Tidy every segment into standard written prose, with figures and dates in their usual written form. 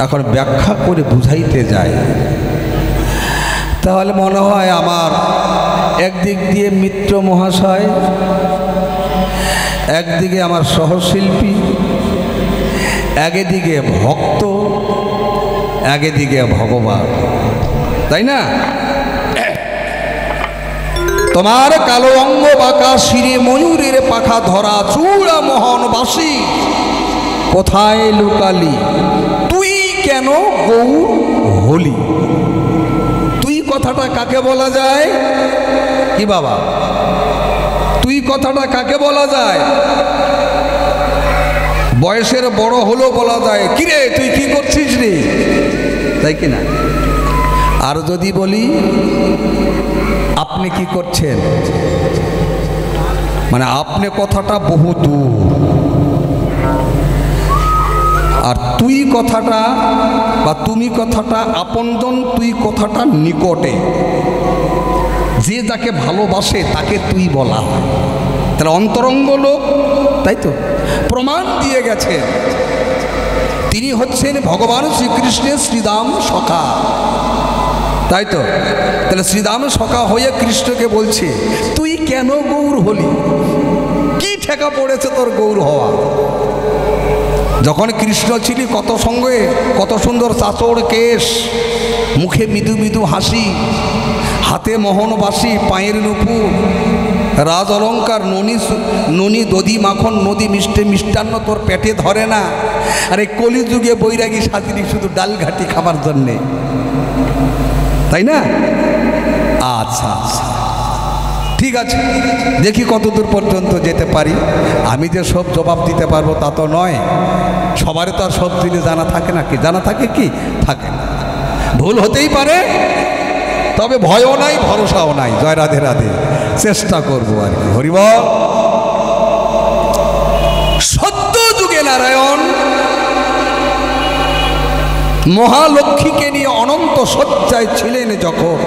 এখন ব্যাখ্যা করে বুঝাইতে যায়, তাহলে মনে হয় আমার একদিক দিয়ে মিত্র মহাশয়, একদিকে আমার সহশিল্পী, একদিকে ভক্ত, একদিকে ভগবান, তাই না? তোমার কালো অঙ্গ বাঁকা শিরে ময়ূরের পাখা ধরা চূড়া মোহনবাসী কোথায় লুকালি, তুই কেন গৌর হলি? তুই কথাটা কাকে বলা যায়? কি বাবা, তুই কথাটা কাকে বলা যায়? বয়সের বড় হলো বলা যায়, কিরে তুই কি করছিস রে, তাই কিনা? আর যদি বলি আপনি কি করছেন, মানে আপনি কথাটা বহু দূর, আর তুই কথাটা বা তুমি কথাটা আপনজন, তুই কথাটা নিকটে। যে যাকে ভালোবাসে তাকে তুই বলা হয়, তাহলে অন্তরঙ্গ লোক, তাই তো? প্রমাণ দিয়ে গেছে তিনি হচ্ছেন ভগবান শ্রীকৃষ্ণের শ্রীদাম সখা, তাই তো? তাহলে শ্রীদাম সখা হয়ে কৃষ্ণকে বলছে তুই কেন গৌর হলি, কি ঠেকা পড়েছে তোর গৌর হওয়া? যখন কৃষ্ণ ছিলি কত সঙ্গে, কত সুন্দর চাচড় কেশ, মুখে মৃদু মৃদু হাসি, হাতে মোহনবাসী, পায়ের নুপুর, রাজ অলঙ্কার, ননি দধি মাখন নদী মিষ্টি মিষ্টান্ন তোর পেটে ধরে না। আর এই কলিযুগে বৈরাগী সাজিনি শুধু ডাল ঘাটি খাবার জন্যে, তাই না? আচ্ছা আচ্ছা, ঠিক আছে, দেখি কতদূর পর্যন্ত যেতে পারি। আমি যে সব জবাব দিতে পারবো তা তো নয়, সবারই তো আর সব জিনিস জানা থাকে না, কি জানা থাকে? কি থাকে না, ভুল হতেই পারে, তবে ভয়ও নাই ভরসাও নাই। জয় রাধে রাধে, চেষ্টা করবো আর কি। হরিবল। সত্য যুগে নারায়ণ মহালক্ষ্মীকে নিয়ে অনন্ত শয্যায় ছিলেন যখন,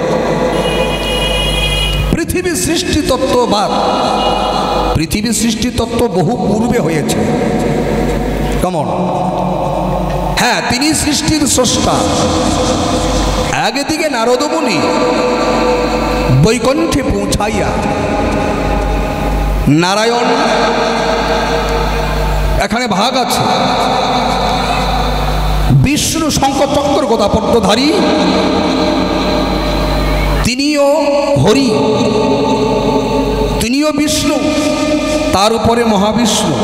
পৃথিবী সৃষ্টি তত্ত্ববাদ, পৃথিবী সৃষ্টি তত্ত্ব বহু পূর্বে হয়েছে, কেমন? হ্যাঁ, তিনি সৃষ্টির স্রষ্টা। একদিকে নারদ মুনি বৈকুণ্ঠে পৌঁছাইয়া নারায়ণ, এখানে ভাগ আছে, বিষ্ণু শঙ্খচক্র গদাপদ্মধারী, তিনিও হরি, তিনিও বিষ্ণু, তার উপরে মহাবিষ্ণু,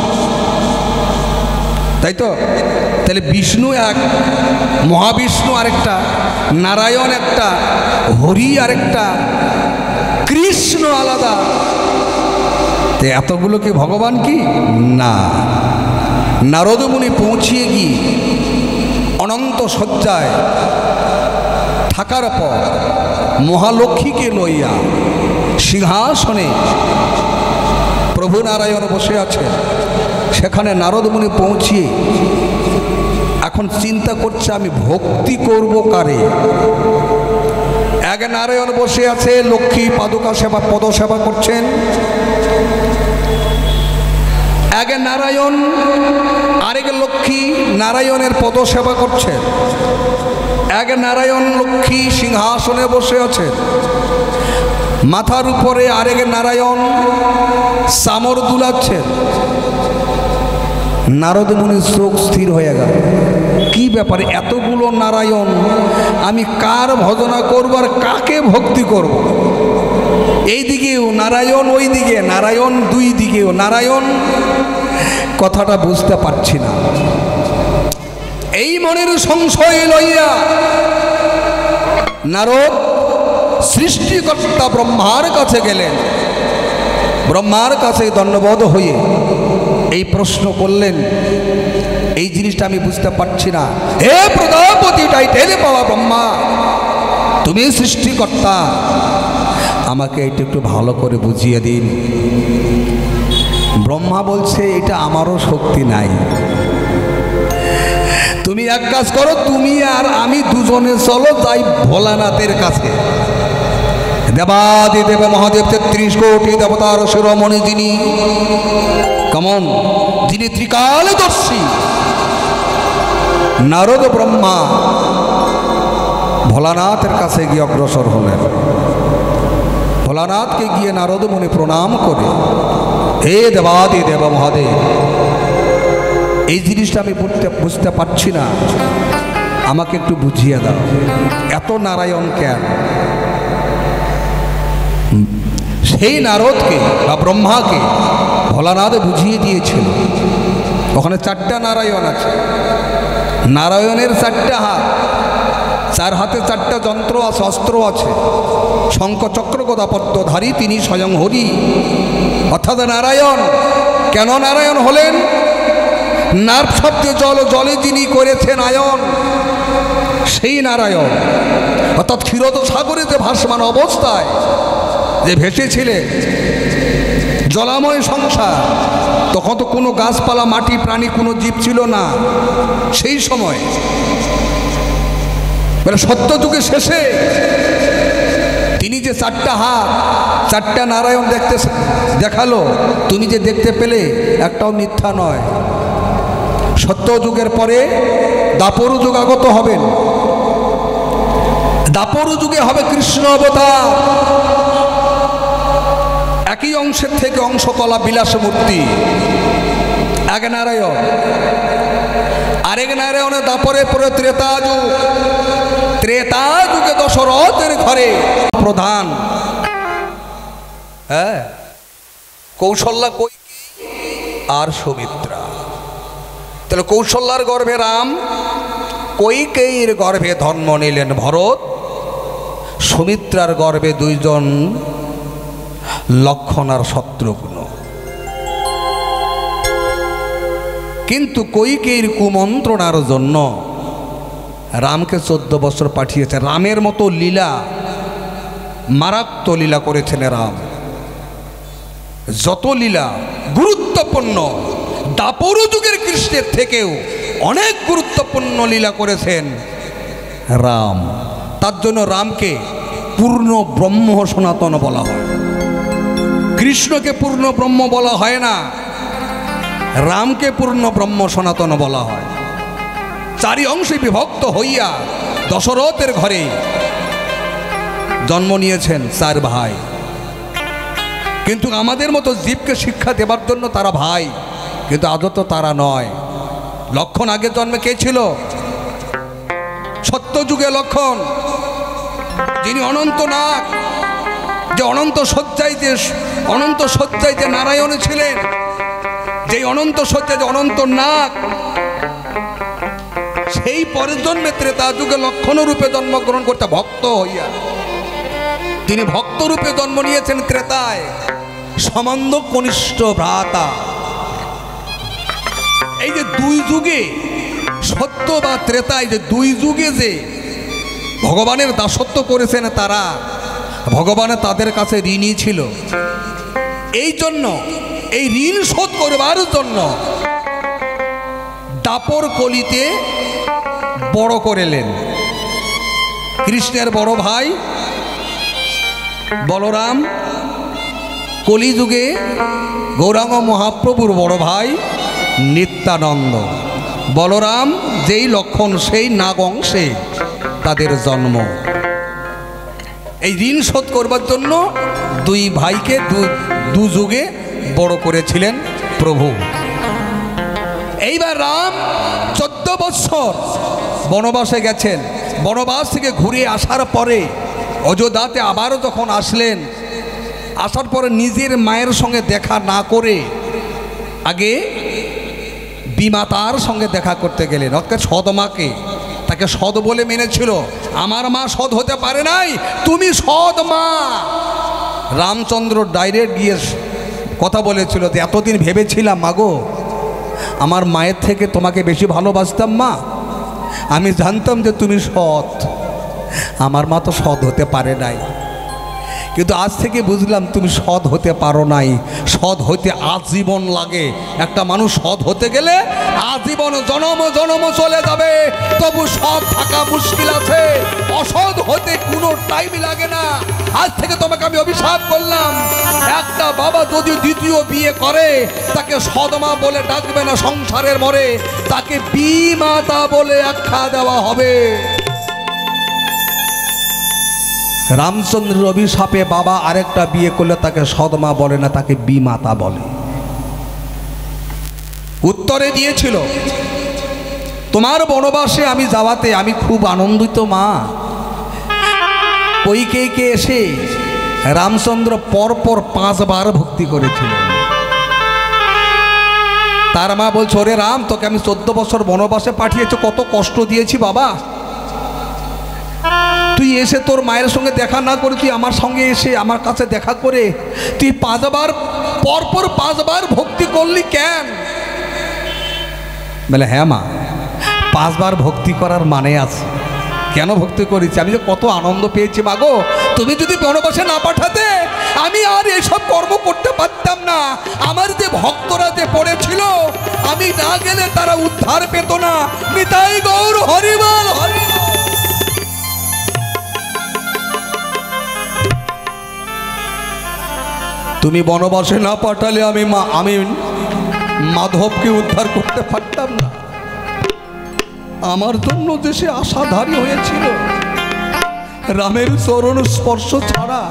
তাই তো? তাহলে বিষ্ণু এক, মহাবিষ্ণু আরেকটা, নারায়ণ একটা, হরি আরেকটা, কৃষ্ণ আলাদা। তো এতগুলো কি ভগবান কি না? নারদ মুনি পৌঁছিয়ে গিয়ে অনন্ত শয্যায় থাকার পর মহালক্ষ্মীকে লইয়া সিংহাসনে প্রভু নারায়ণ বসে আছেন। সেখানে নারদ মুনি পৌঁছিয়ে এখন চিন্তা করছে আমি ভক্তি করব কারে। এক নারায়ণ বসে আছে, লক্ষ্মী পাদুকা সেবা, পদ সেবা করছেন। এক নারায়ণ, আরেক লক্ষ্মী নারায়ণের পদ সেবা করছেন। এক নারায়ণ লক্ষ্মী সিংহাসনে বসে আছেন, মাথার উপরে আরেক নারায়ণ চামর দুলাচ্ছেন। নারদ মুনির চোখ স্থির হয়ে গেল, কি ব্যাপারে এতগুলো নারায়ণ, আমি কার ভজনা করব আর কাকে ভক্তি করব? এই দিকেও নারায়ণ, ওই দিকে নারায়ণ, দুই দিকেও নারায়ণ, কথাটা বুঝতে পারছি না। এই মনের সংশয় লইয়া নারদ সৃষ্টিকর্তা ব্রহ্মার কাছে গেলেন। ব্রহ্মার কাছে দণ্ডবোধ হয়ে এই প্রশ্ন করলেন, এই জিনিসটা আমি বুঝতে পারছি না। হে প্রজাপতি টাইটেলে পাওয়া ব্রহ্মা, তুমি সৃষ্টিকর্তা, আমাকে এটা একটু ভালো করে বুঝিয়ে দিন। ব্রহ্মা বলছে এটা আমারও শক্তি নাই, তুমি এক কাজ করো, তুমি আর আমি দুজনে চলো যাই ভোলানাথের কাছে। দেবাদিদেব মহাদেব ৩৩ কোটি দেবতার শিরোমণি যিনি, কেমন, যিনি ত্রিকালদর্শী, নারদ ব্রহ্মা ভোলানাথের কাছে গিয়ে অগ্রসর হলেন। ভোলানাথকে গিয়ে নারদ মুনি প্রণাম করে, হে দেবাদি দেব মহাদেব, এই জিনিসটা আমি বুঝতে পারছি না, আমাকে একটু বুঝিয়ে দাও, এত নারায়ণ কেন? সেই নারদকে বা ব্রহ্মাকে ভোলানাথ বুঝিয়ে দিয়েছিল। ওখানে 4টা নারায়ণ আছে, নারায়ণের 4টা হাত, 4 হাতে 4টা যন্ত্র আছে, অস্ত্র আছে। শঙ্খ চক্র গদা পদ্মধারী তিনি স্বয়ং হরি, অর্থাৎ নারায়ণ। কেন নারায়ণ হলেন? নার্ভ শব্দে জল, জলে যিনি করেছেন আয়ন, সেই নারায়ণ। অর্থাৎ ক্ষীরোদ সাগরে যে ভাসমান অবস্থায় যে ভেসেছিলেন, জলাময় সংসার, তখন তো কোনো গাছপালা, মাটি, প্রাণী, কোনো জীব ছিল না সেই সময়। মানে সত্যযুগের শেষে তিনি যে 4টা হাত, 4টা নারায়ণ দেখালো, তুমি যে দেখতে পেলে একটাও মিথ্যা নয়। সত্যযুগের পরে দাপর যুগ আগত হবেন, দাপর যুগে হবে কৃষ্ণ অবতার। একই অংশের থেকে অংশ কলা বিলাস মূর্তি, এক নারায়ণ। আরেক নারায়ণের দাপরে পরে ত্রেতা যুগ, ত্রেতা যুগে দশরথের ঘরে প্রধান, হ্যাঁ, কৌশল্যা, কৈকেয়ী আর সুমিত্রা। তাহলে কৌশল্যার গর্ভে রাম, কৈকেয়ীর গর্ভে ধর্ম নিলেন ভরত, সুমিত্রার গর্ভে 2 জন লক্ষ্মণ আর শত্রুঘ্ন। কিন্তু কৈকেয়ীর কুমন্ত্রণার জন্য রামকে 14 বছর পাঠিয়েছে। রামের মতো লীলা, মারাত্মক লীলা করেছেন রাম। যত লীলা গুরুত্বপূর্ণ, দাপর যুগের কৃষ্ণের থেকেও অনেক গুরুত্বপূর্ণ লীলা করেছেন রাম। তার জন্য রামকে পূর্ণ ব্রহ্ম সনাতন বলা হয়, কৃষ্ণকে পূর্ণ ব্রহ্ম বলা হয় না, রামকে পূর্ণ ব্রহ্ম সনাতন বলা হয়। 4 অংশে বিভক্ত হইয়া দশরথের ঘরে জন্ম নিয়েছেন 4 ভাই। কিন্তু আমাদের মতো জীবকে শিক্ষা দেবার জন্য তারা ভাই, কিন্তু আদত তারা নয়। লক্ষণ আগের জন্মে কে ছিল? সত্যযুগে লক্ষণ, যিনি অনন্ত নাগ, যে অনন্ত শয্যায় যে নারায়ণ ছিলেন, যে অনন্ত শয্যায় যে অনন্ত নাগ, সেই পরের জন্মে ত্রেতা যুগে লক্ষণ রূপে জন্মগ্রহণ করতে ভক্ত হইয়া তিনি ভক্ত রূপে জন্ম নিয়েছেন ত্রেতায়, সম্বন্ধ কনিষ্ঠ ভ্রাতা। এই যে 2 যুগে সত্য বা ত্রেতায়, যে 2 যুগে যে ভগবানের দাসত্ব করেছেন তারা, ভগবানের তাদের কাছে ঋণী ছিল। এই জন্য এই ঋণ শোধ করবার জন্য দাপর কলিতে বড় করেলেন। কৃষ্ণের বড় ভাই বলরাম, কলিযুগে গৌরাঙ্গ মহাপ্রভুর বড় ভাই নিত্যানন্দ। বলরাম যেই লক্ষণ, সেই নাগ অংশে তাদের জন্ম। এই ঋণ শোধ করবার জন্য 2 ভাইকে 2 যুগে বড় করেছিলেন প্রভু। এইবার রাম 14 বছর বনবাসে গেছেন। বনবাস থেকে ঘুরে আসার পরে অযোধ্যাতে আবারও যখন আসলেন, আসার পরে নিজের মায়ের সঙ্গে দেখা না করে আগে বিমাতার সঙ্গে দেখা করতে গেলেন। অর্থাৎ সৎমাকে, তাকে সৎ বলে মেনেছিল। আমার মা সৎ হতে পারে নাই, তুমি সৎ মা। রামচন্দ্র ডাইরেক্ট গিয়ে কথা বলেছিল যে এতদিন ভেবেছিলাম মাগো, আমার মায়ের থেকে তোমাকে বেশি ভালোবাসতাম মা, আমি জানতাম যে তুমি সৎ, আমার মা তো সৎ হতে পারে নাই। কিন্তু আজ থেকে বুঝলাম তুমি সৎ হতে পারো নাই। সৎ হতে আজীবন লাগে। একটা মানুষ সৎ হতে গেলে আজীবন জনম জনম চলে যাবে, তবু সৎ থাকা মুশকিল আছে। অসৎ হতে কোনো টাইম লাগে না। আজ থেকে তোমাকে আমি অভিশাপ করলাম, একটা বাবা যদি দ্বিতীয় বিয়ে করে তাকে সদমা বলে ডাকবে না, সংসারের মরে তাকে বিমাতা বলে আখ্যা দেওয়া হবে। রামচন্দ্রের অভিশাপে বাবা আরেকটা বিয়ে করলে তাকে সদমা বলে না, তাকে বিমাতা বলে। উত্তরে দিয়েছিল, তোমার বনবাসে আমি যাওয়াতে আমি খুব আনন্দিত মা। কৈকেয়ীকে এসে রামচন্দ্র পরপর 5 বার ভক্তি করেছিলেন। তার মা বলছে, ওরে রাম, তোকে আমি 14 বছর বনবাসে পাঠিয়েছি, কত কষ্ট দিয়েছি বাবা। তুই এসে তোর মায়ের সঙ্গে দেখা না করে তুই আমার সঙ্গে এসে আমার কাছে দেখা করে তুই 5 বার পরপর 5 বার ভক্তি করলি কেন? বলে, হ্যাঁ মা, 5 বার ভক্তি করার মানে আছে। কেন ভক্তি করেছি? আমি যে কত আনন্দ পেয়েছি মাগো। তুমি যদি বনবাসে না পাঠাতে আমি আর এইসব কর্ম করতে পারতাম না। আমার যে ভক্তরা যে পড়েছিল, আমি না গেলে তারা উদ্ধার পেত না। নিতাই গৌর হরিবল হরি। তুমি বনবাসে না পাঠালে আমি মাধবকে উদ্ধার করতে পারতাম না। আমার জন্য যে সে আশাধারী হয়েছিল, রামের চরণ স্পর্শ ছাড়া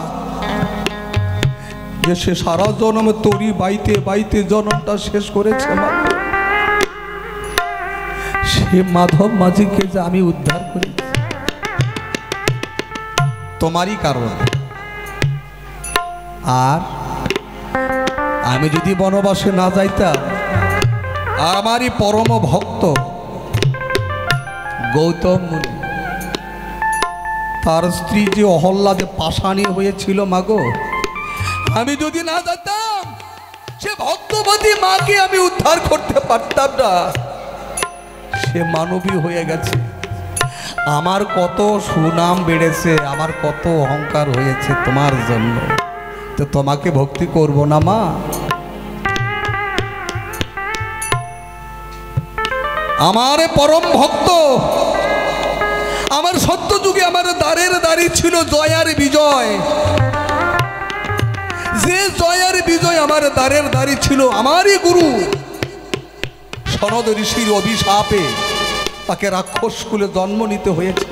যে সে সারা জন্ম তরি বাইতে বাইতে জন্মটা শেষ করেছে, সে মাধব মাঝিকে যে আমি উদ্ধার করেছি তোমারই কারণে। আর আমি যদি বনবাসে না যাইতাম, আমারই পরম ভক্ত গৌতম মুনি, তার স্ত্রী যে অহল্যা যে পাষাণী হয়েছিল মাগো, আমি যদি না যেতাম সে ভক্তবতী মাকে আমি উদ্ধার করতে পারতাম না। সে মানবী হয়ে গেছে। আমার কত সুনাম বেড়েছে, আমার কত অহংকার হয়েছে তোমার জন্য। তো তোমাকে ভক্তি করব না মা? আমার পরম ভক্ত, আমার সত্য যুগে আমার দ্বারের দ্বারে ছিল জয়ার বিজয়। যে জয়ার বিজয় আমার দ্বারের দ্বারে ছিল, আমারই গুরু সনদ ঋষির অভিশাপে তাকে রাক্ষস কুলে জন্ম নিতে হয়েছে।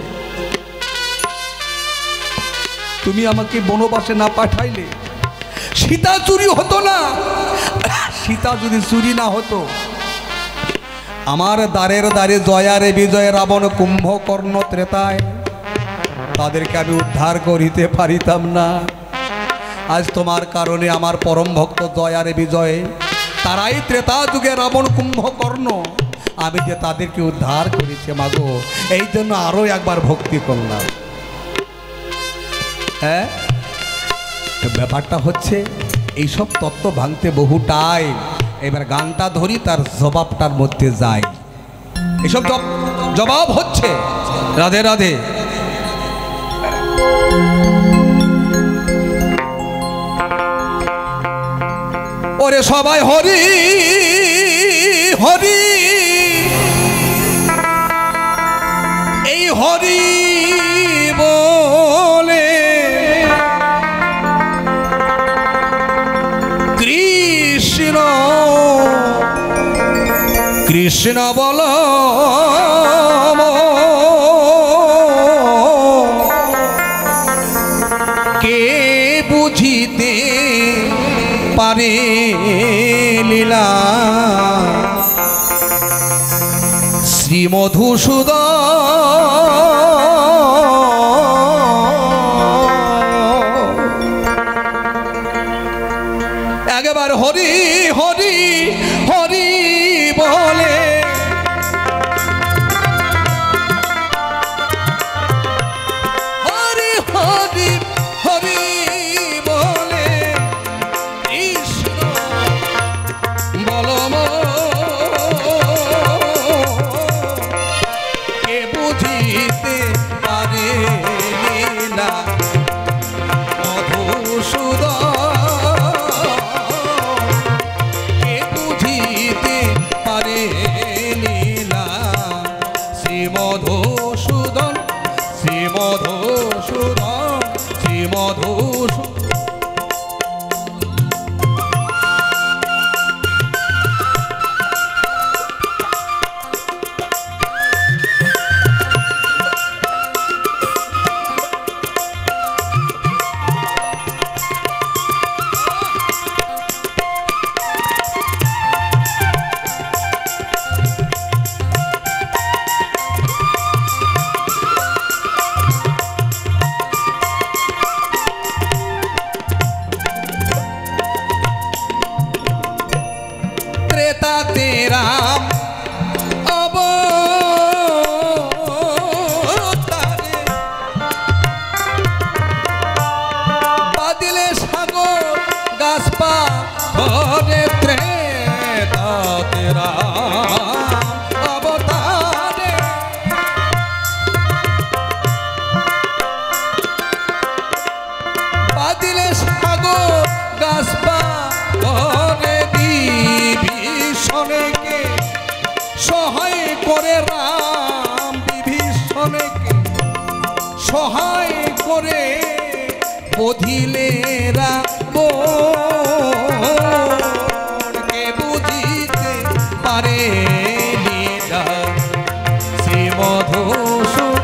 তুমি আমাকে বনবাসে না পাঠাইলে সীতা চুরি হতো না। সীতা যদি চুরি না হতো, আমার দ্বারের দ্বারে জয়ারে বিজয় রাবণ কুম্ভকর্ণ ত্রেতায় তাদেরকে আমি উদ্ধার করিতে পারিতাম না। আজ তোমার কারণে আমার পরম ভক্ত জয়ারে বিজয়, তারাই ত্রেতা যুগে রাবণ কুম্ভকর্ণ, আমি যে তাদেরকে উদ্ধার করেছি মাগো, এই জন্য আরো একবার ভক্তি করলাম। হ্যাঁ, ব্যাপারটা হচ্ছে এইসব তত্ত্ব ভাঙতে বহুটাই। এবার গানটা ধরি, তার জবাবটার মধ্যে যাই। এসব জবাব হচ্ছে রাধে রাধে। ওরে সবাই হরি হরি, এই হরি বলে কৃষ্ণ কৃষ্ণ বল, কে বুঝিতে পারে লীলা শ্রী মধুসূদন। একবার হরি হরি হরি বলে হরি হরি হরি বলে কৃষ্ণ বলম, কে বুঝিতে পারে লীলা মধু মধুসূদন শ্রী মধুসূদন শ্রী মধুসূদন। রাম অবতারে বাদিলে সাগর গাছপা ধরে ত্রেতাতে রাম অবতারে বাদিলে সাগর গাছপা ধরে বিভীষণকে সহায় করে রাম বিভীষণকে সহায় করে বধিলে রাবণকে বুঝিতে পারে লীলা শ্রী মধুসূদনকে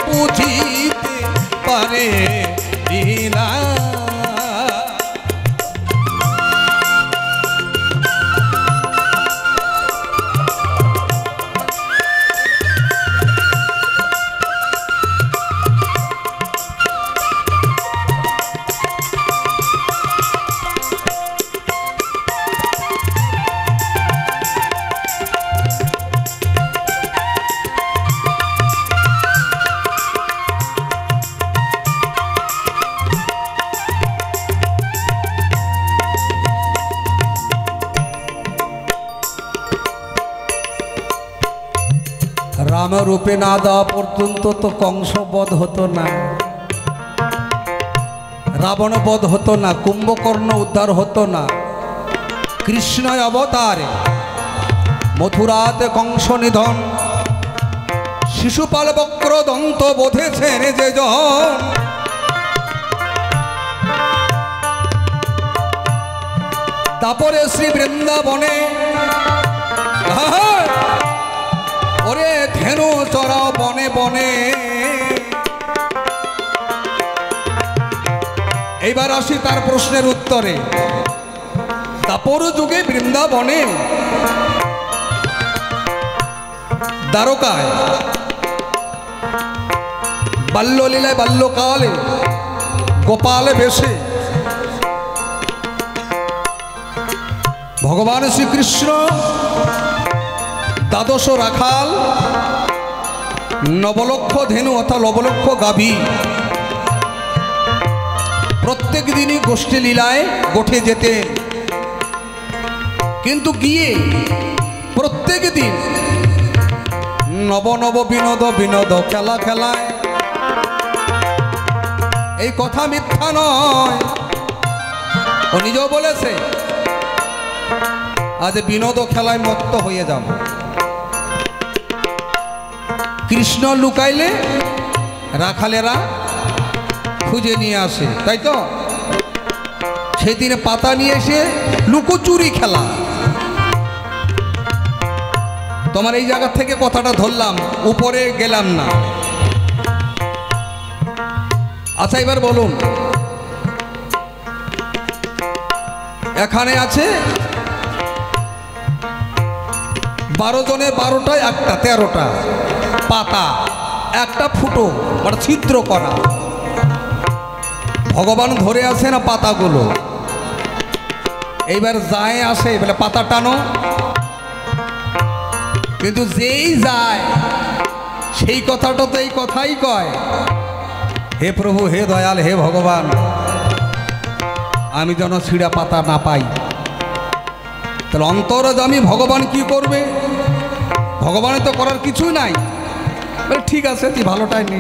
বুঝিতে পারে লীলা। রাম রূপে না দেওয়া পর্যন্ত তো কংস বধ হতো না, রাবণ বধ হতো না, কুম্ভকর্ণ উদ্ধার হতো না। কৃষ্ণ অবতারে মথুরাতে কংস নিধন, শিশুপাল বক্র দন্ত বোধেছেন যে জন। তারপরে শ্রী বৃন্দাবনে ওরে ধেনু চড়াও বনে বনে। এইবার আসি তার প্রশ্নের উত্তরে। তারপর যুগে বৃন্দাবনে দ্বারকায় বাল্যলীলায় বাল্যকালে গোপাল বেশে ভগবান শ্রীকৃষ্ণ দ্বাদশ রাখাল নবলক্ষ ধেনু অর্থাৎ নবলক্ষ গাভী প্রত্যেক দিনই গোষ্ঠী লীলায় গোঠে যেতেন। কিন্তু গিয়ে প্রত্যেক দিন নব নব বিনোদ বিনোদ খেলা খেলায়। এই কথা মিথ্যা নয়, ও নিজেও বলেছে আজ বিনোদ খেলায় মত্ত হয়ে যাব। কৃষ্ণ লুকাইলে রাখালেরা খুঁজে নিয়ে আসে, তাই তো? সেদিন পাতা নিয়ে এসে লুকোচুরি খেলা। তোমার এই জায়গা থেকে কথাটা ধরলাম, উপরে গেলাম না। আচ্ছা এবার বলুন, এখানে আছে 12 জনের 12টায় একটা 13টা পাতা, একটা ফুটো মানে ছিদ্র করা। ভগবান ধরে আছে না পাতাগুলো। এইবার যায় আসে বলে পাতা টানো, কিন্তু যেই যায় সেই কথাটা তো এই কথাই কয়, হে প্রভু, হে দয়াল, হে ভগবান, আমি যেন ছিঁড়া পাতা না পাই। তাহলে অন্তর্যামী ভগবান কি করবে? ভগবানের তো করার কিছুই নাই। বলে ঠিক আছে, তুই ভালোটাই নে।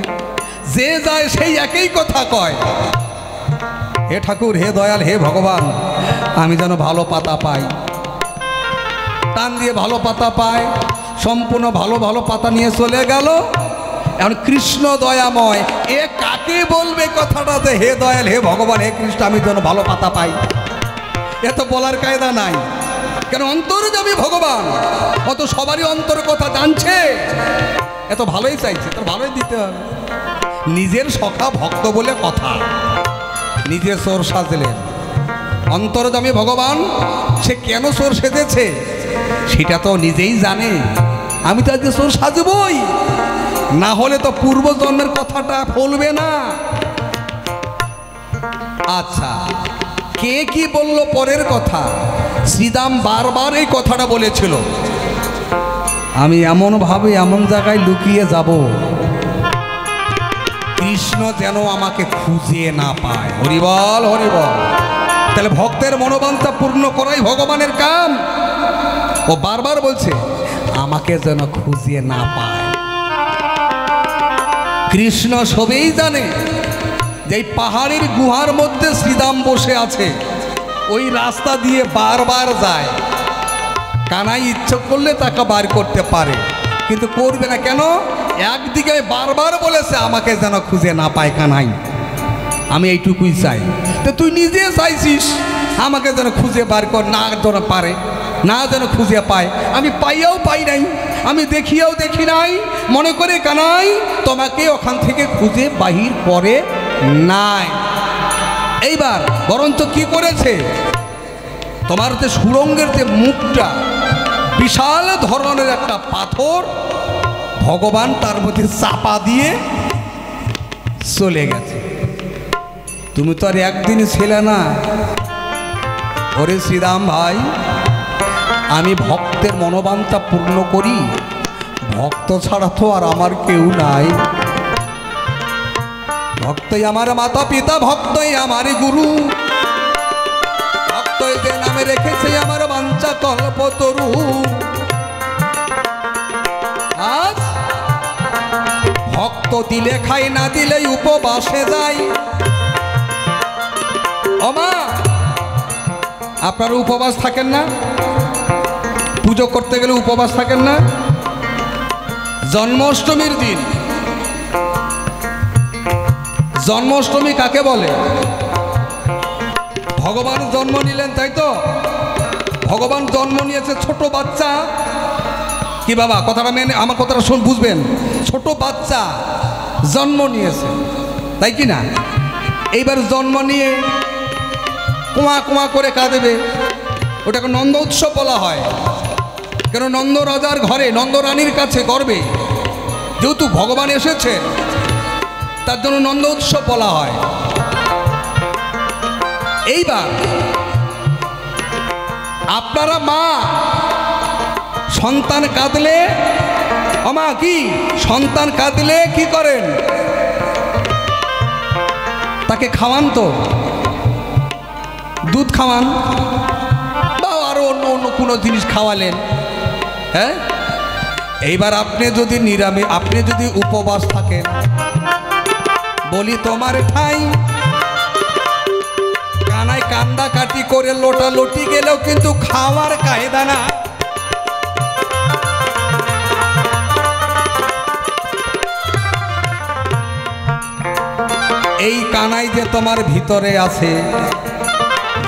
যে যায় সেই একই কথা কয়, হে ঠাকুর, হে দয়াল, হে ভগবান, আমি যেন ভালো পাতা পাই। টান দিয়ে ভালো পাতা পায়, সম্পূর্ণ ভালো ভালো পাতা নিয়ে চলে গেল। এখন কৃষ্ণ দয়াময়, এ কাকে বলবে কথাটাতে হে দয়াল, হে ভগবান, হে কৃষ্ণ, আমি যেন ভালো পাতা পাই? এ তো বলার কায়দা নাই। কেন অন্তর্যামী ভগবান, অত সবারই অন্তর কথা জানছে, এত ভালোই চাইছে, তার ভালোই দিতে হবে। নিজের সখা ভক্ত বলে কথা, নিজে চোর সাজলেন। অন্তর্যামী ভগবান সে কেন চোর সেজেছে সেটা তো নিজেই জানে। আমি তো আজকে চোর সাজবই, না হলে তো পূর্বজন্মের কথাটা ফলবে না। আচ্ছা, কে কি বলল পরের কথা। শ্রীদাম বারবার এই কথাটা বলেছিল, আমি এমনভাবে এমন জায়গায় লুকিয়ে যাব কৃষ্ণ যেন আমাকে খুঁজে না পায়। হরিবল হরিবল। তাহলে ভক্তের মনোবাঞ্ছা পূর্ণ করাই ভগবানের কাম। ও বারবার বলছে আমাকে যেন খুঁজে না পায়। কৃষ্ণ সবেই জানে যে এই পাহাড়ের গুহার মধ্যে শ্রীদাম বসে আছে, ওই রাস্তা দিয়ে বারবার যায়। কানাই ইচ্ছে করলে তাকে বার করতে পারে, কিন্তু করবে না। কেন? একদিকে বারবার বলেছে আমাকে যেন খুঁজে না পায় কানাই, আমি এইটুকুই চাই। তো তুই নিজে চাইছিস আমাকে যেন খুঁজে বার কর, না যেন পারে, না যেন খুঁজে পায়। আমি পাইয়াও পাই নাই, আমি দেখিয়াও দেখি নাই, মনে করে কানাই তোমাকে ওখান থেকে খুঁজে বাহির করে নাই। এইবার বরঞ্চ কি করেছে, তোমার যে সুরঙ্গের যে মুখটা, বিশাল ধরনের একটা পাথর ভগবান তার মধ্যে চাপা দিয়ে চলে গেছে। তুমি তো আর একদিন ছিলে না। ওরে শ্রীরাম ভাই, আমি ভক্তের মনোবাঞ্ছা পূর্ণ করি, ভক্ত ছাড়া তো আর আমার কেউ নাই। ভক্তই আমার মাতা পিতা, ভক্তই আমার গুরু, ভক্তই যে নামে রেখেছে আমার বাঞ্ছা কল্পতরু। আজ ভক্ত দিলে খাই, না দিলে উপবাসে যাই। ওমা, আপনারা উপবাস থাকেন না? পুজো করতে গেলে উপবাস থাকেন না? জন্মাষ্টমীর দিন, জন্মাষ্টমী কাকে বলে? ভগবান জন্ম নিলেন, তাই তো? ভগবান জন্ম নিয়েছে ছোট বাচ্চা। কি বাবা, কথাটা মেনে আমার কথাটা শুন, বুঝবেন। ছোট বাচ্চা জন্ম নিয়েছে, তাই কি না? এইবার জন্ম নিয়ে কুয়া কুয়া করে কাঁদবে, ওটাকে নন্দ উৎসব বলা হয়। কেন? নন্দ রাজার ঘরে, নন্দ রানীর কাছে গর্বে যেহেতু ভগবান এসেছে, তার জন্য নন্দ উৎসব বলা হয়। এইবার আপনারা মা, সন্তান কাঁদলে, আমা কি সন্তান কাঁদলে কি করেন? তাকে খাওয়ান তো, দুধ খাওয়ান বা আরো অন্য অন্য কোনো জিনিস খাওয়ালেন। হ্যাঁ, এইবার আপনি যদি নিরামিষ, আপনি যদি উপবাস থাকেন, বলি তোমার ঠাই, কানায় কান্দা কাটি করে লোটা লটি গেলেও কিন্তু খাওয়ার কায়দা না। এই কানাই যে তোমার ভিতরে আছে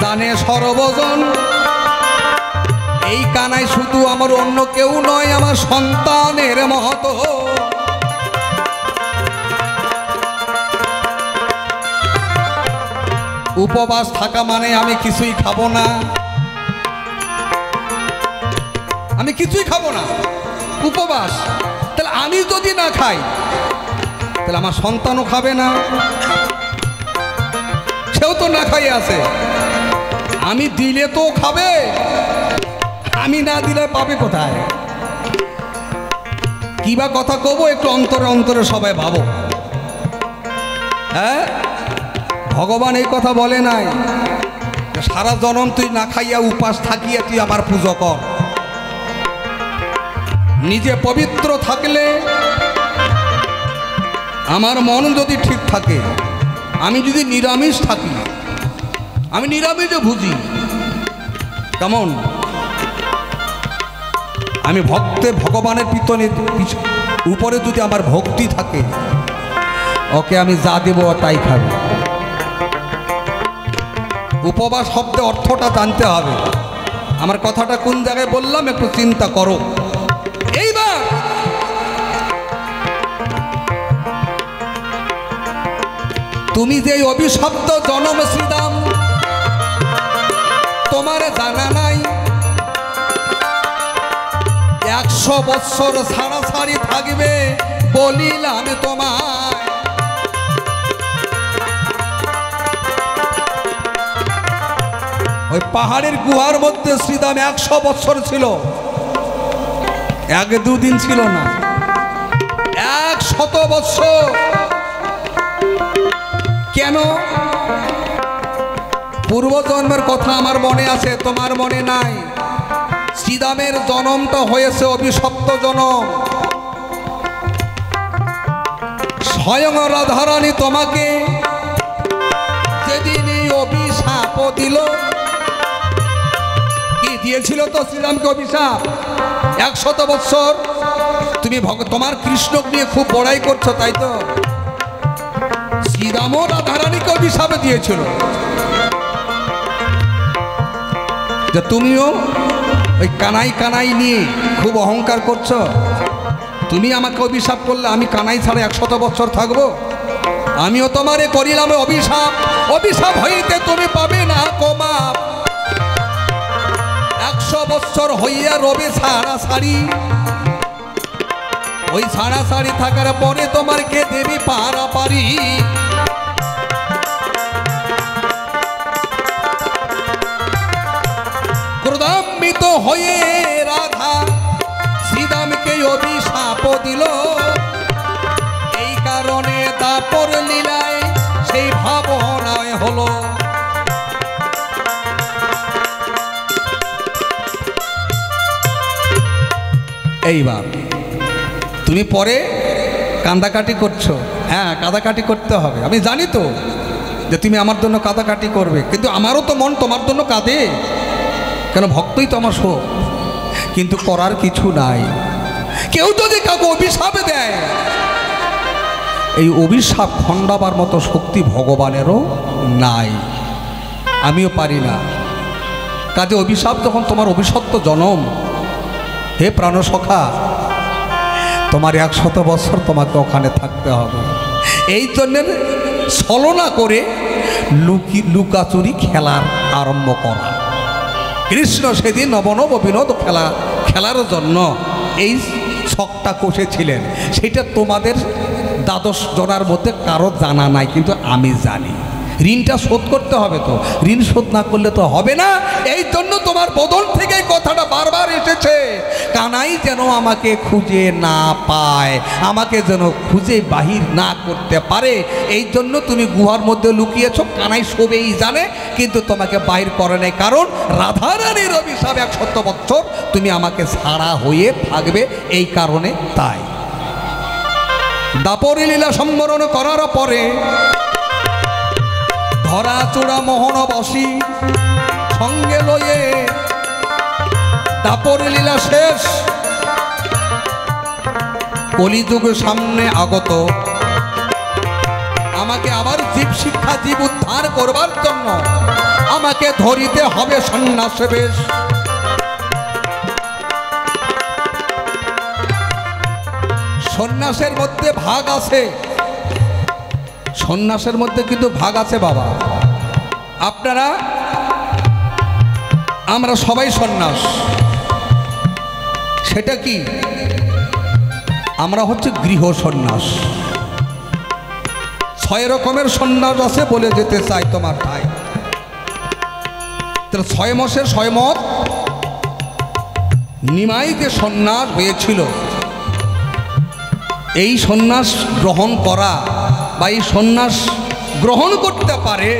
জানে সর্বজন। এই কানাই শুধু আমার, অন্য কেউ নয়, আমার সন্তানের মহত। উপবাস থাকা মানে আমি কিছুই খাবো না, আমি কিছুই খাবো না, উপবাস। তাহলে আমি যদি না খাই তাহলে আমার সন্তানও খাবে না, সেও তো না খাই আছে। আমি দিলে তো খাবে, আমি না দিলে পাবে কোথায়? কি বা কথা কব, একটু অন্তরে অন্তরে সবাই ভাবো। হ্যাঁ, ভগবান এই কথা বলে নাই সারা জনম তুই না খাইয়া উপাস থাকিয়া তুই আমার পুজো কর। নিজে পবিত্র থাকলে, আমার মন যদি ঠিক থাকে, আমি যদি নিরামিষ থাকি, আমি নিরামিষে বুঝি। কেমন? আমি ভক্তে ভগবানের পিছনে উপরে যদি আমার ভক্তি থাকে, ওকে আমি যা দেব তাই খাবে। উপবাস শব্দের অর্থটা জানতে হবে। আমার কথাটা কোন জায়গায় বললাম একটু চিন্তা করো। এইবার তুমি যে অভিশপ্ত জনম শ্রীরাম, তোমার জানা নাই 100 বৎসর ছাড়াছাড়ি থাকবে বলিলাম তোমায়। ওই পাহাড়ের গুহার মধ্যে শ্রীরাম 100 বৎসর ছিল, 1-2 দিন ছিল না, 100 বৎসর। কেন? পূর্বজন্মের কথা আমার মনে আছে, তোমার মনে নাই। শ্রীরামের জন্মটা হয়েছে অভিশপ্ত জনম। স্বয়ং রাধারানী তোমাকে যেদিন এই অভিশাপ দিল, কি দিয়েছিল তো শ্রীরামকে অভিশাপ? 100 বৎসর তুমি তোমার কৃষ্ণকে নিয়ে খুব বড়াই করছো, তাই তো? শ্রীরামও রাধারানীকে অভিশাপ দিয়েছিল যে তুমিও ওই কানাই কানাই নিয়ে খুব অহংকার করছো। তুমি আমাকে অভিশাপ করলে আমি কানাই ছাড়া 100 বৎসর থাকবো? আমিও তোমারে করিলাম অভিশাপ, অভিশাপ হইতে তুমি পাবে না কমাপ। 100 বৎসর হইয়া রবে ছাড়াছাড়ি, ওই ছাড়াছাড়ি থাকার পরে তোমার কে দেবী পারাপারি। ক্রোধান্বিত হয়ে রাধা শ্রীরামকে অভিশাপ দিল, এই কারণে দাপর লীলায় সেই ভাবনায় হলো। এইবার তুমি পরে কান্দাকাটি করছো। হ্যাঁ, কাঁদাকাটি করতে হবে, আমি জানি তো যে তুমি আমার জন্য কাঁদাকাটি করবে, কিন্তু আমারও তো মন তোমার জন্য কাঁদে, কেন ভক্তই তো আমার শোক। কিন্তু করার কিছু নাই। কেউ যদি কাউকে অভিশাপ দেয়, এই অভিশাপ খণ্ডাবার মতো শক্তি ভগবানেরও নাই, আমিও পারি না। কাজে অভিশাপ যখন তোমার অভিশপ্ত জনম, হে প্রাণসখা, তোমার 100 বছর তোমাকে ওখানে থাকতে হবে। এই জন্য ছলনা করে লুকাচুরি খেলার আরম্ভ করা। কৃষ্ণ সেদিন নবনব বিনোদ খেলার জন্য এই ছকটা কষেছিলেন, সেটা তোমাদের 12 জনার মধ্যে কারো জানা নাই, কিন্তু আমি জানি। ঋণটা শোধ করতে হবে তো, ঋণ শোধ না করলে তো হবে না। এই জন্য তোমার বদন থেকে কথাটা বারবার এসেছে, কানাই যেন আমাকে খুঁজে না পায়, আমাকে যেন খুঁজে বাহির না করতে পারে। এই জন্য তুমি গুহার মধ্যে লুকিয়েছো, কানাই সবেই জানে, কিন্তু তোমাকে বাহির করে নাই। কারণ রাধারানীর অভিশাপ 100 বছর তুমি আমাকে ছাড়া হয়ে থাকবে, এই কারণে। তাই দাপরি লীলা সম্বরণ করার পরে ধরা চূড়া মোহন বসি সঙ্গে লয়ে দাপর লীলা শেষ। কলিযুগ সামনে আগত, আমাকে আবার জীব শিক্ষা, জীব উদ্ধার করবার জন্য আমাকে ধরিতে হবে সন্ন্যাস বেশ। সন্ন্যাসের মধ্যে ভাগ আছে, সন্ন্যাসের মধ্যে কিন্তু ভাগ আছে বাবা। আপনারা আমরা সবাই সন্ন্যাস। সেটা কি? আমরা হচ্ছে গৃহ সন্ন্যাস। 6 রকমের সন্ন্যাস আছে বলে যেতে চাই তোমার ঠাই। 6 মাসের 6 মত নিমাইতে সন্ন্যাস হয়েছিল। এই সন্ন্যাস গ্রহণ করা বা এই সন্ন্যাস গ্রহণ করতে পারে,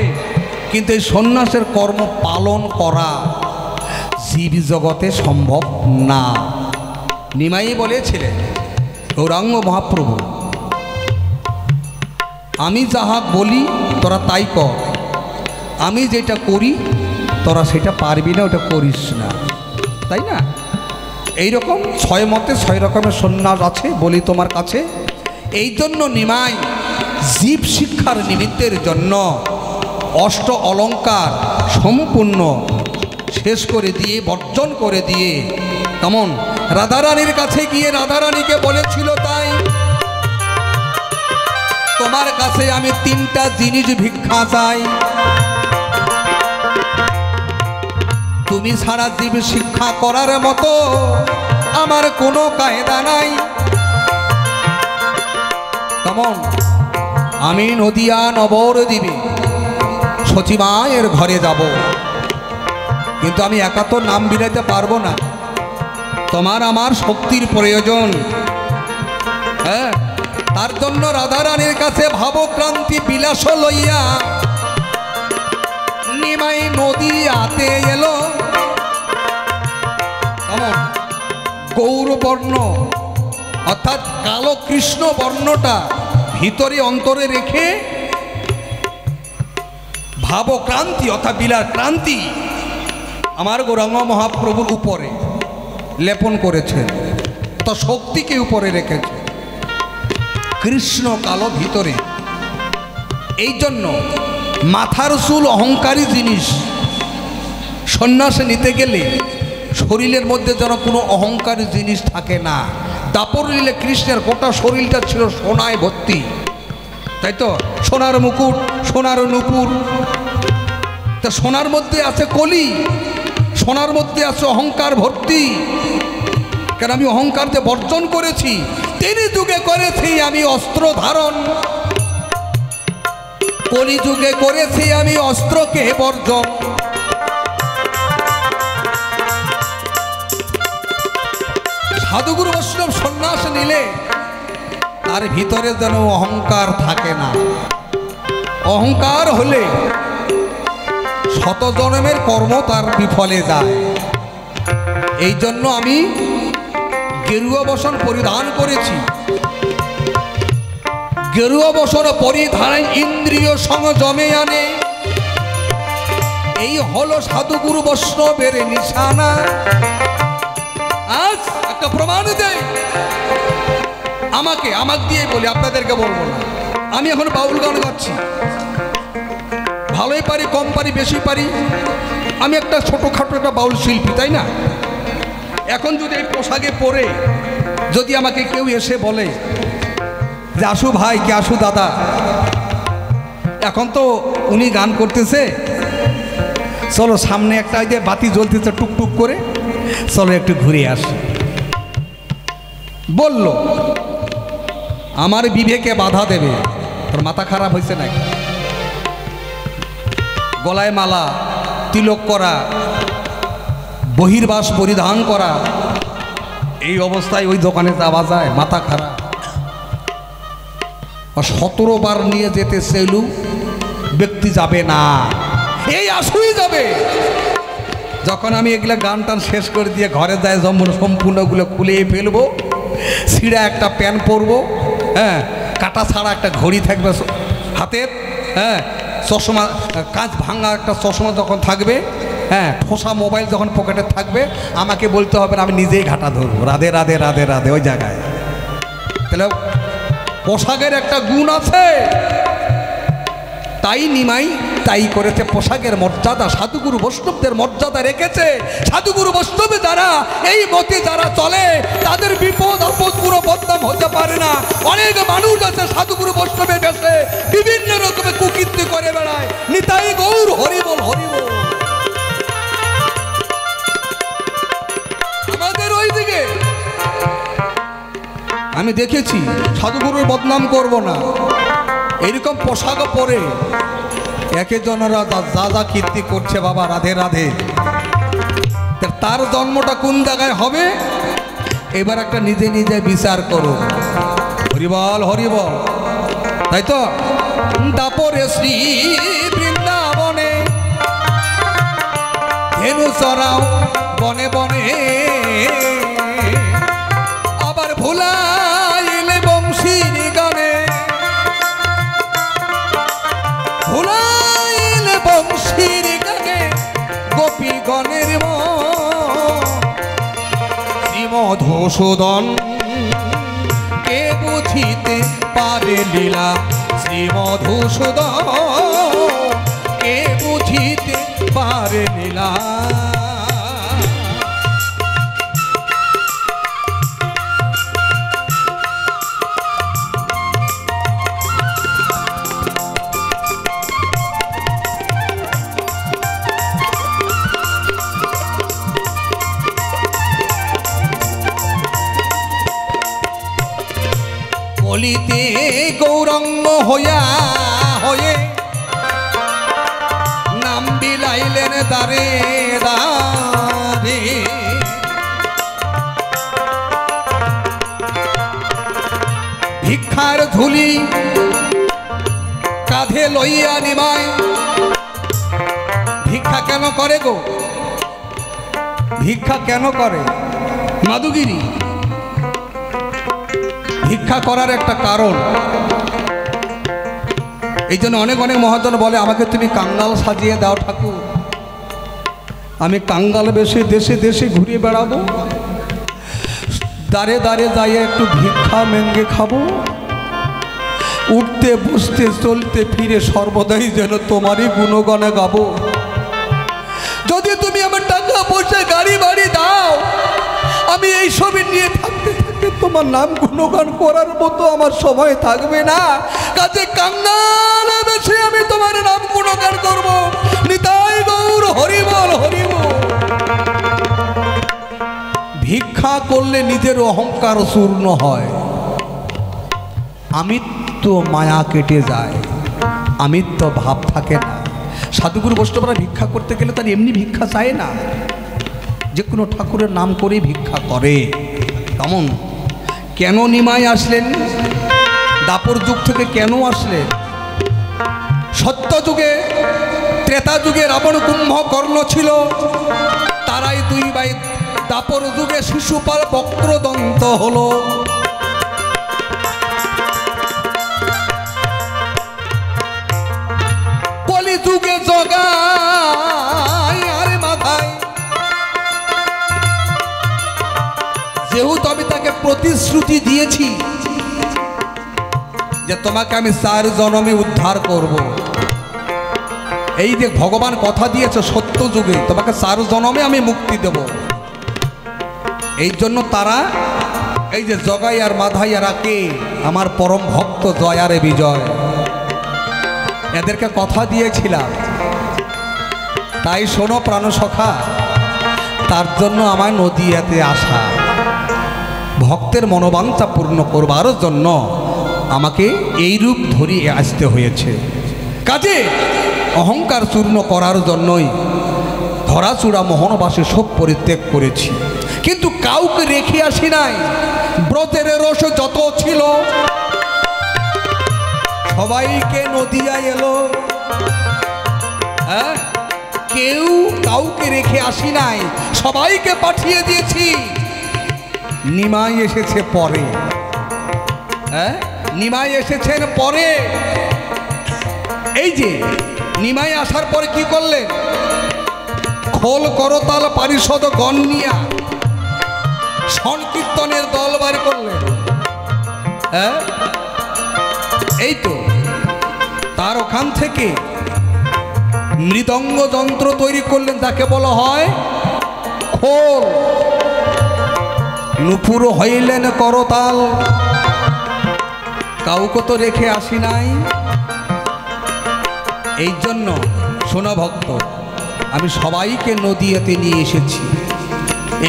কিন্তু এই সন্ন্যাসের কর্ম পালন করা জীব জগতে সম্ভব না। নিমাই বলেছিলেন গৌরাঙ্গ মহাপ্রভু, আমি যাহা বলি তোরা তাই কর, আমি যেটা করি তোরা সেটা পারবি না, ওটা করিস না, তাই না? এইরকম 6 মতে 6 রকমের সন্ন্যাস আছে বলি তোমার কাছে। এই জন্য নিমাই জীব শিক্ষার নিমিত্তের জন্য অষ্ট অলঙ্কার সম্পূর্ণ শেষ করে দিয়ে বর্জন করে দিয়ে কেমন রাধারানীর কাছে গিয়ে রাধারানীকে বলেছিল, তাই তোমার কাছে আমি 3টা জিনিস ভিক্ষা চাই। তুমি ছাড়া জীব শিক্ষা করার মতো আমার কোনো কায়দা নাই। কেমন আমি নদিয়া নবদ্বীপে সচিমায়ের ঘরে যাব, কিন্তু আমি একা তো নাম বিলাইতে পারবো না, তোমার আমার শক্তির প্রয়োজন। হ্যাঁ, তার জন্য রাধারানীর কাছে ভাবক্রান্তি বিলাস লইয়া নিমাই নদিয়াতে এলো। কেমন গৌরবর্ণ অর্থাৎ কালো কৃষ্ণ বর্ণটা ভিতরে অন্তরে রেখে ভাবক্রান্তি অর্থাৎ বিলাস ক্রান্তি আমার গৌরাঙ্গ মহাপ্রভুর উপরে লেপন করেছেন, তো শক্তিকে উপরে রেখেছে, কৃষ্ণ কালো ভিতরে। এই জন্য মাথার চুল অহংকারী জিনিস, সন্ন্যাসে নিতে গেলে শরীরের মধ্যে যেন কোনো অহংকারী জিনিস থাকে না। দাপর লীলে কৃষ্ণের গোটা শরীরটা ছিল সোনায় ভর্তি, তাই তো, সোনার মুকুট, সোনার নূপুর। তা সোনার মধ্যে আছে কলি, সোনার মধ্যে আছে অহংকার ভর্তি। কেন আমি অহংকারকে বর্জন করেছি, তিনি যুগে করেছি আমি অস্ত্র ধারণ, কলি যুগে করেছি আমি অস্ত্রকে বর্জন। সাধুগুরু বৈষ্ণব সন্ন্যাস নিলে তার ভিতরে যেন অহংকার থাকে না। অহংকার হলে শত জন্মের কর্ম তার বিফলে যায়। এই জন্য আমি গেরুয়া বসন পরিধান করেছি। গেরুয়া বসন পরিধান ইন্দ্রিয় সংযমে আনে, এই হলো সাধুগুরু বৈষ্ণবের নিশানা। আজ একটা প্রমাণ দেয় আমাকে দিয়ে বলি, আপনাদেরকে বলবো না। আমি এখন বাউল গান গাচ্ছি, ভালোই পারি কম পারি বেশি পারি, আমি একটা ছোটোখাটো একটা বাউল শিল্পী, তাই না? এখন যদি এই পোশাকে পরে যদি আমাকে কেউ এসে বলে যে আসু ভাই কি আসু দাদা, এখন তো উনি গান করতেছে, চলো সামনে একটা যে বাতি জ্বলতেছে টুকটুক করে, চলো একটু ঘুরে আসি, বলল, আমার বিবেকে বাধা দেবে। তোর মাথা খারাপ হয়েছে নাকি? গলায় মালা, তিলক করা, বহির্বাস পরিধান করা, এই অবস্থায় ওই দোকানে যাওয়া যায়? মাথা খারাপ। 17 বার নিয়ে যেতে চাইলু ব্যক্তি যাবে না, এই আসুই যাবে। যখন আমি এগুলো গান টান শেষ করে দিয়ে ঘরে যাই, সম্পূর্ণগুলো খুলে ফেলবো, ছিঁড়া একটা প্যান্ট পরবো, হ্যাঁ, কাটা ছাড়া একটা ঘড়ি থাকবে হাতের, হ্যাঁ, চশমা কাঁচ ভাঙা একটা চশমা যখন থাকবে, হ্যাঁ, ঠোসা মোবাইল যখন পকেটে থাকবে, আমাকে বলতে হবে না, আমি নিজেই ঘাটা ধরবো, রাধে রাধে রাধে রাধে ওই জায়গায়। তাহলে পোশাকের একটা গুণ আছে, তাই নিমাই তাই করেছে। পোশাকের মর্যাদা সাধুগুরু বৈষ্ণবদের মর্যাদা রেখেছে। সাধুগুরু বৈষ্ণবে যারা এই মতে যারা চলে, তাদের বিপদ আপদ পুরো বদনাম হতে পারে না। অনেক মানুষ আছে সাধুগুরু বৈষ্ণবের বেশে বিভিন্ন রকমের কুকীর্তি করে বেড়ায়। নিতাই গৌর হরিবল হরিবল। আমাদের ওই দিকে আমি দেখেছি, সাধুগুরুর বদনাম করব না, এইরকম পোশাক পরে একজনেরা যা যা কীর্তি করছে, বাবা রাধে রাধে, তার জন্মটা কোন জায়গায় হবে এবার একটা নিজে নিজে বিচার করো। হরিবল হরিবল, তাই তো। দাপরে শ্রী বৃন্দাবনে ধেনু চরাও বনে বনে, আবার ভুলাইলে বংশীর গানে, ভুলাইলে বংশীর গানে গোপী গণের শ্রী মধুসূদন কে বুঝিতে পারে লীলা শ্রী মধুসূদন কে বুঝিতে পারে লীলা কলিতে গৌরঙ্গ হইয়া হয়ে নাম বিলাইলেন দারে দারে ভিক্ষার ঝুলি কাঁধে লইয়া নিমায় ভিক্ষা কেন করে গো ভিক্ষা কেন করে মাধুগিরি ভিক্ষা করার একটা কারণ এই জন্য অনেক অনেক মহাজন বলে আমাকে তুমি কাঙ্গাল সাজিয়ে দাও ঠাকুর আমি কাঙ্গাল বেশে দেশে দেশে ঘুরে বেড়াবো দাঁড়ে দাঁড়ে যাইয়ে একটু ভিক্ষা মেঙ্গে খাবো উঠতে বসতে চলতে ফিরে সর্বদাই যেন তোমারই গুণগানে গাবো যদি তুমি আমার টাকা পয়সা গাড়ি বাড়ি দাও আমি এই ছবি নিয়ে থাকতে থাকতে তোমার নাম গুণগান করার মতো আমার সময় থাকবে না কাজে কাঙ্গাল বেশে আমি তোমার নাম গুণগান করব নিতাই গৌর হরিবল হরিবল ভিক্ষা করলে নিজের অহংকার চূর্ণ হয় আমিত্ব মায়া কেটে যায় আমিত্ব ভাব থাকে না সাধুগুরু বৈষ্ণবরা ভিক্ষা করতে গেলে তার এমনি ভিক্ষা চায় না যে কোনো ঠাকুরের নাম করে ভিক্ষা করে কেমন কেন নিমাই আসলেন দাপর যুগ থেকে কেন আসলেন সত্য যুগে ত্রেতা যুগে রাবণ কুম্ভকর্ণ ছিল তারাই দুই ভাই দাপর যুগে শিশুপাল বক্রদন্ত হলো কলি যুগে জগাই আরে মাথায় যেহেতু আমি তাকে প্রতিশ্রুতি দিয়েছি যে তোমাকে আমি 4 জন্মে উদ্ধার করব এই যে ভগবান কথা দিয়েছে সত্য যুগে তোমাকে 4 জন্মে আমি মুক্তি দেব এই জন্য তারা এই যে জগাই আর মাধাই এরা কে আমার পরম ভক্ত জয়ারে বিজয় এদেরকে কথা দিয়েছিলাম তাই শোনো প্রাণসখা তার জন্য আমার নদীয়াতে আসা ভক্তের মনোবাঞ্ছা পূর্ণ করবার জন্য আমাকে এই রূপ ধরিয়ে আসতে হয়েছে কাজে অহংকার চূর্ণ করার জন্যই ধরাচূড়া মোহনবাসে সব পরিত্যাগ করেছি কিন্তু কাউকে রেখে আসি নাই ব্রতের রস যত ছিল সবাইকে নদিয়ায় এলো হ্যাঁ কেউ কাউকে রেখে আসি নাই সবাইকে পাঠিয়ে দিয়েছি নিমাই এসেছে পরে হ্যাঁ নিমাই এসেছেন পরে এই যে নিমাই আসার পরে কি করলেন খোল করতাল পারিষদ গণনিয়া সংকীর্তনের দল বার করলেন হ্যাঁ এই তো তার ওখান থেকে মৃদঙ্গ যন্ত্র তৈরি করলেন তাকে বলা হয় খোল নুপুর হইলেন করতাল কাউকে তো রেখে আসি নাই এই জন্য শোনো ভক্ত আমি সবাইকে নদীয়াতে নিয়ে এসেছি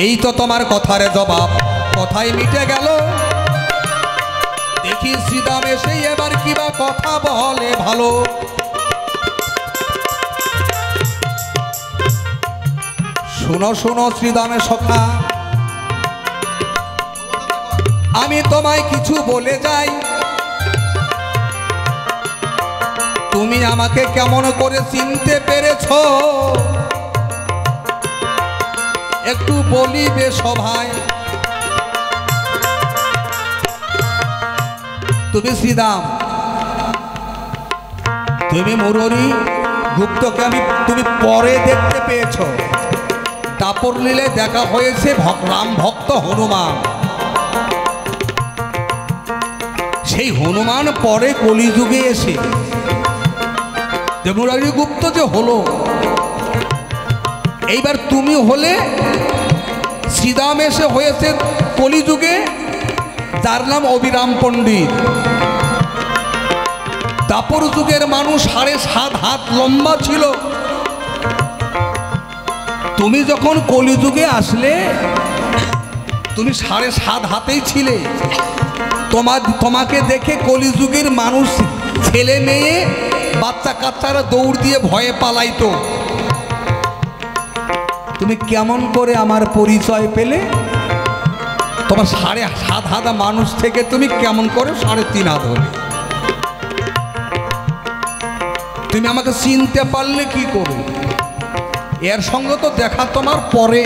এই তো তোমার কথার জবাব কথাই মিটে গেল দেখি শ্রীদাম এসে এবার কিবা কথা বলে ভালো শোনো শোনো শ্রীদামে সখা আমি তোমায় কিছু বলে যাই তুমি আমাকে কেমন করে চিনতে পেরেছো একটু বলিবে সভায় তুমি শ্রীদাম তুমি মুরারি গুপ্তকে তুমি পরে দেখতে পেয়েছো দাপর লীলে দেখা হয়েছে রাম ভক্ত হনুমান সেই হনুমান পরে কলিযুগে এসে যে মুরারিগুপ্ত যে হলো, এইবার তুমি হলে শ্রীরাম এসে হয়েছে কলিযুগে, যার নাম অবিরাম পণ্ডিত। দাপর যুগের মানুষ 7.5 হাত লম্বা ছিল। তুমি যখন কলিযুগে আসলে তুমি 7.5 হাতেই ছিলে। তোমাকে দেখে কলিযুগের মানুষ, ছেলে মেয়ে বাচ্চা কাচ্চারা দৌড় দিয়ে ভয়ে পালাইতো। তুমি কেমন করে আমার পরিচয় পেলে? তোমার 7.5 হাত মানুষ থেকে তুমি কেমন করে 3.5 হাত হলে? তুমি আমাকে চিনতে পারলে কি করে? এর সঙ্গে তো দেখা তোমার পরে।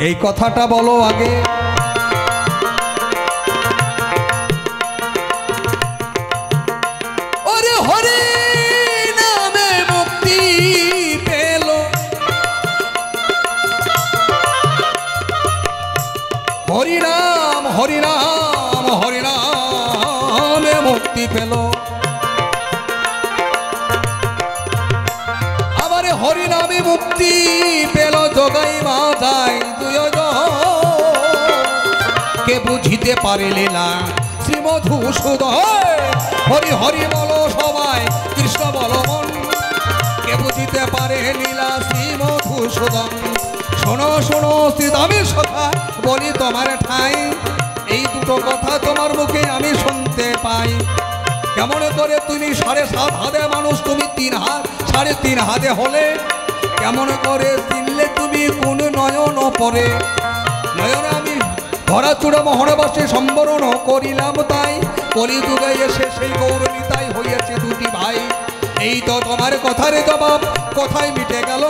এই কথাটা বলো আগে। ওরে হরি নামে মুক্তি পেল, হরিনাম হরিনাম হরিনামে মুক্তি পেল। হরিনামে মুক্তি পেল জগাই মাথায় কে বুঝিতে পারিলে না শ্রীমধুসূদন। হরি হরি বলো সবাই, কৃষ্ণ বলো মন, কে বুঝিতে পারে লীলা শ্রীমধুসূদন। শোনো শোনো শ্রীদামের কথা বলি তোমার ঠাই, এই দুটো কথা তোমার মুখে আমি শুনতে পাই। কেমন করে তুমি 7.5 হাতে মানুষ, তুমি 3 হাত 3.5 হাতে হলে? কেমন করে চিনলে তুমি কোন নয়ন পরে? নয়ন আমি ধরা চূড়া মহড়াবাসে সম্বরণ করিলাম, তাই কলিযুগে এসে সেই গৌরনীতাই হইয়াছে 2টি ভাই। এই তো তোমার কথার জবাব, কোথায় মিটে গেল?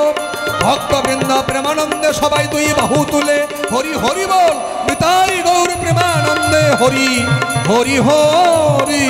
ভক্তবৃন্দ প্রেমানন্দে সবাই 2 বাহু তুলে হরি হরি বল, নিতাই গৌর প্রেমানন্দে হরি হরি হরি।